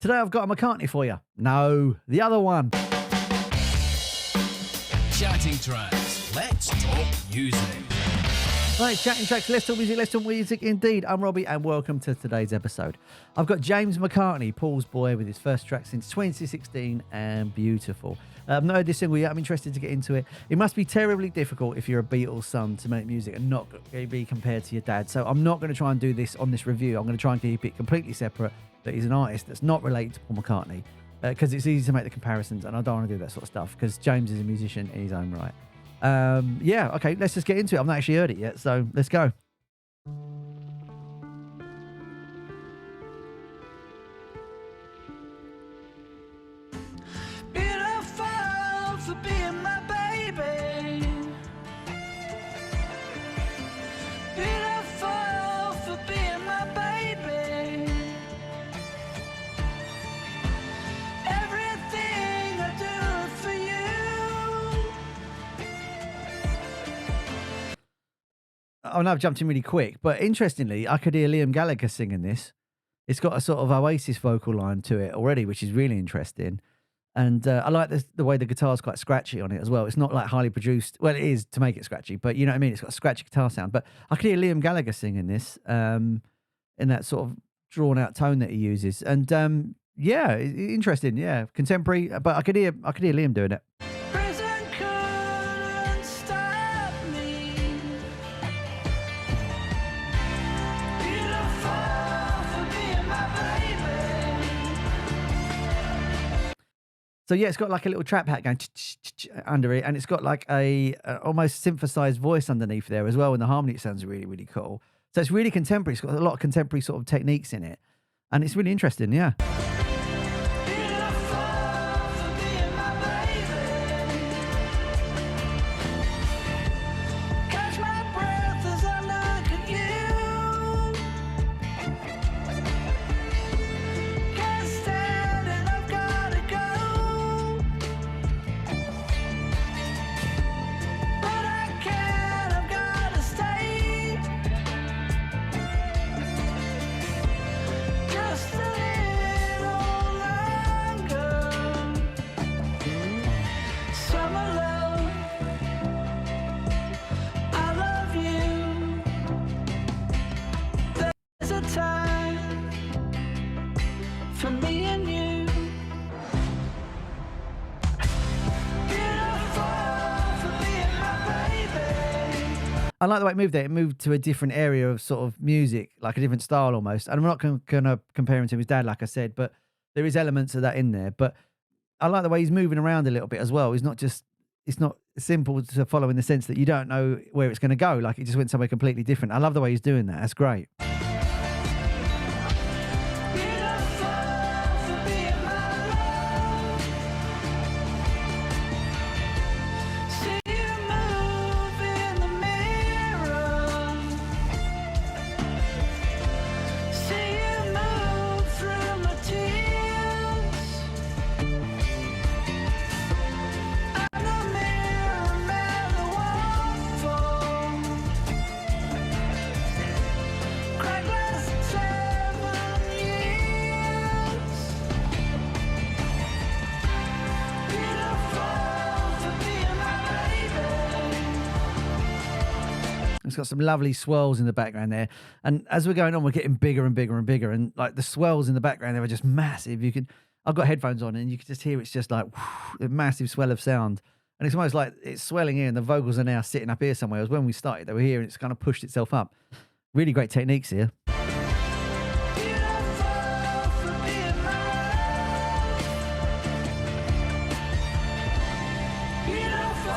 Today I've got a McCartney for you. No, the other one. Chattin Tracks. Let's talk music. Right, Chattin Tracks, let's talk music indeed. I'm Robbie and welcome to today's episode. I've got James McCartney, Paul's boy, with his first track since 2016 and Beautiful. I've not heard this single yet. I'm interested to get into it. It must be terribly difficult if you're a Beatles son to make music and not be compared to your dad. So I'm not going to try and do this on this review. I'm going to try and keep it completely separate, that he's an artist that's not related to Paul McCartney, because it's easy to make the comparisons and I don't want to do that sort of stuff because James is a musician in his own right. Yeah, okay, let's just get into it. I've not actually heard it yet, so let's go. Beautiful for being my baby. Beautiful for being my baby. Everything I do for you. Oh, no, I've jumped in really quick, but interestingly, I could hear Liam Gallagher singing this. It's got a sort of Oasis vocal line to it already, which is really interesting. And I like the way the guitar's quite scratchy on it as well. It's not like highly produced. Well, it is to make it scratchy, but you know what I mean? It's got a scratchy guitar sound. But I could hear Liam Gallagher singing this in that sort of drawn-out tone that he uses. And yeah, interesting. Yeah, contemporary. But I could hear Liam doing it. Prison couldn't stop me. Beautiful for being my baby. So yeah, it's got like a little trap hat going under it, and it's got like a almost synthesized voice underneath there as well, and the harmony sounds really, really cool. So it's really contemporary. It's got a lot of contemporary sort of techniques in it, and it's really interesting. Yeah. Beautiful for being my baby. Catch my breath as I look at you. Can't stand it, I've gotta go. But I can't, I've gotta stay. Just a little longer. Summer love, I love you. There's a time for me and you. Beautiful for being my baby. I like the way it moved there. It moved to a different area of sort of music, like a different style almost. And I'm not going to compare him to his dad, like I said, but there is elements of that in there. But I like the way he's moving around a little bit as well. It's not simple to follow in the sense that you don't know where it's going to go. Like it just went somewhere completely different. I love the way he's doing that. That's great. Beautiful for being my love. See you move in the mirror. See you move through my tears. I'm the mirror man the waterfall. Crack glass 7 years. Beautiful for being my baby. It's got some lovely swells in the background there. And as we're going on, we're getting bigger and bigger and bigger. And like the swells in the background, they were just massive. I've got headphones on and you can just hear it's just like a massive swell of sound. And it's almost like it's swelling here and the vocals are now sitting up here somewhere. As when we started, they were here and it's kind of pushed itself up. Really great techniques here. Beautiful for being my love. Beautiful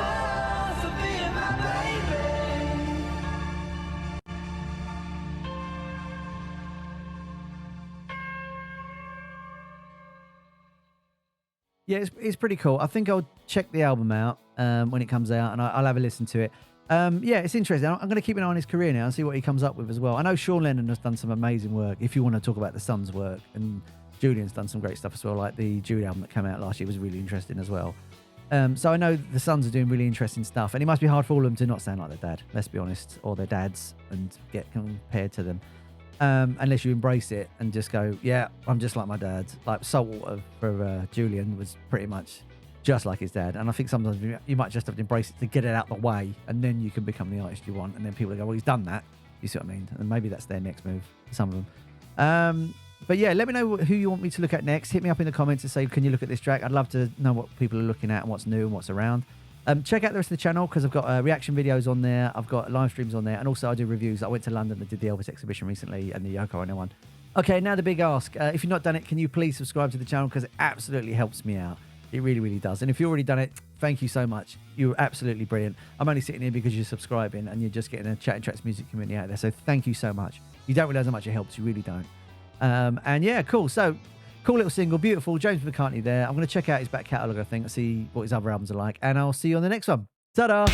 for being my baby. Yeah, it's pretty cool. I think I'll check the album out when it comes out and I'll have a listen to it. Yeah, it's interesting. I'm going to keep an eye on his career now and see what he comes up with as well. I know Sean Lennon has done some amazing work, if you want to talk about the Sons' work, and Julian's done some great stuff as well, like the Jude album that came out last year was really interesting as well. So I know the Sons are doing really interesting stuff, and it must be hard for all of them to not sound like their dad, let's be honest, or their dads, and get compared to them. unless you embrace it and just go, yeah, I'm just like my dad. Like Saltwater for Julian was pretty much just like his dad. And I think sometimes you might just have to embrace it to get it out the way, and then you can become the artist you want. And then people go, well, he's done that. You see what I mean? And maybe that's their next move, some of them. But yeah, let me know who you want me to look at next. Hit me up in the comments and say, can you look at this track? I'd love to know what people are looking at and what's new and what's around. Check out the rest of the channel because I've got reaction videos on there. I've got live streams on there. And also I do reviews. I went to London and did the Elvis exhibition recently and the Yoko Ono one. Okay, now the big ask. If you've not done it, can you please subscribe to the channel because it absolutely helps me out. It really, really does. And if you've already done it, thank you so much. You're absolutely brilliant. I'm only sitting here because you're subscribing and you're just getting a Chattin Tracks music community out there. So thank you so much. You don't realise how much it helps. You really don't. And yeah, cool. So, cool little single, beautiful. James McCartney there. I'm going to check out his back catalogue, I think, see what his other albums are like. And I'll see you on the next one. Ta-da!